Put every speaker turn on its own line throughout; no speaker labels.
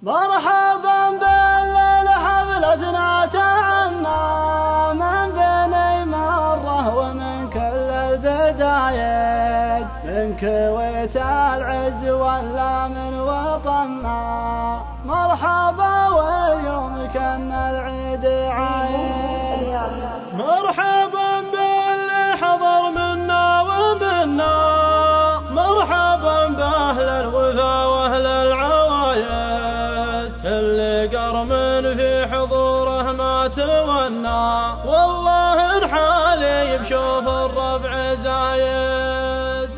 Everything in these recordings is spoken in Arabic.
مرحبا بالليل حفلتنا تهنى من بني مرة ومن كل البدايات، من كويت العز ولا من وطننا. مرحبا واليوم كان العيد عايد. مرحبا باللي حضر منا ومنا، مرحبا بأهل الوفا وأهل العوايد، اللي قرمن في حضوره ما تونى، والله الحالي بشوف الربع زايد.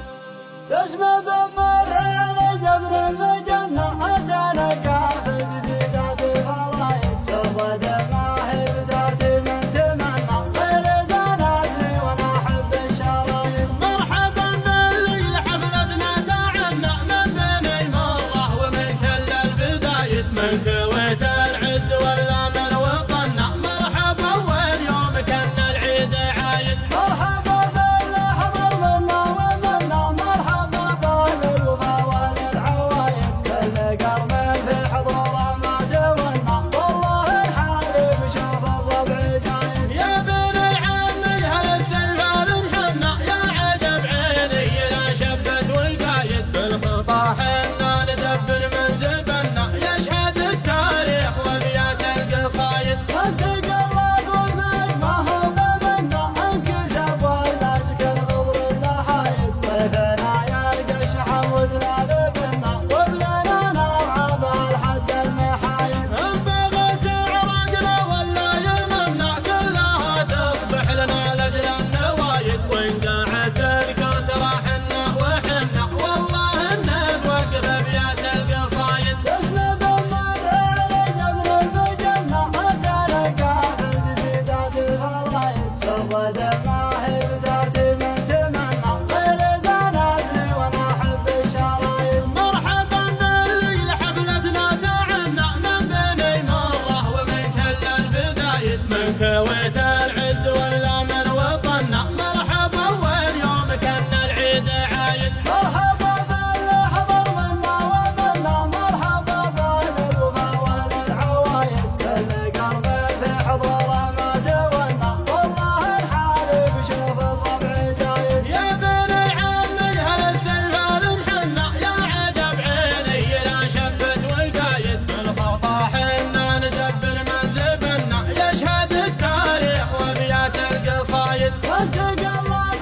اسم بمر على زمن المجنة أتانا كافة جديدات الفرايد، جرد الماهي بذات من تمنى غير زاناتي وانا احب الشرايد.
مرحبا بالليل حفلتنا تعنى من بني مرة ومن كل البدايد، من كويت العز ولا من وطننا. مرحبا واليوم كان العيد عايد.
مرحبا باللي حضر منا ومنا، مرحبا بأهل الوفا والعوايد، اللي قرمن في حضوره ما تونا، والله الحالي بشوف الربع زايد.
يا بني عمي هل السيف المحنى، يا عجب عيني لا شبت وقايد، بالخطا حنا ندبر من زبنا، يشهد التاريخ وابيات القصايد.
انت قلد وفيك ما هو بمنا، انكسب ولا سكن غضر اللحايد، ضيفنا يلقى الشحم وذلال بنا، وبلنا نرعى بالحد المحايد.
إن بغت عرقنا ولا يمنا، كلها تصبح لنا لأجل النوايد، وإن قاعد تذكر ترى حنا وحنا، والله الناس وقف أبيات القصايد.
اسم بمر على زمن المجنة أتانا كافة جديدات الفرايد، جرد الماهي بذات من تمنى غير زاناتي وانا احب الشرايد.
مرحبا بالليل حفلتنا تعنى من بني مرة ومن كل البدايد، من كويت العز ولا من وطننا. مرحبا واليوم كان العيد عايد.
مرحبا باللي حضر منا ومنا، مرحبا بأهل الوفا والعوايد، اللي قرمن في حضوره ما تونا، والله الحالي بشوف الربع زايد.
يا بني عمي هل السيف المحنى، يا عجب عيني لا شبت وقايد، بالخطا حنا ندبر من زبنا، يشهد التاريخ وابيات القصايد.
انت قلد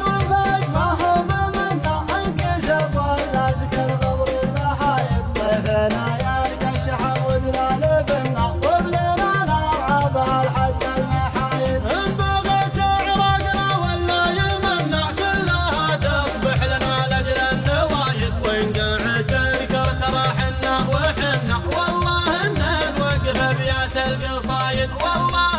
وفيك ما هو بمنا، انكسب ولا سكن غضر اللحايد، ضيفنا يلقى الشحم وذلال بنا، وبلنا نرعى بالحد المحايد.
إن بغت عرقنا ولا يمنا، كلها تصبح لنا لأجل النوايد، وإن قاعد تذكر ترى حنا وحنا، والله الناس وقف أبيات القصايد. والله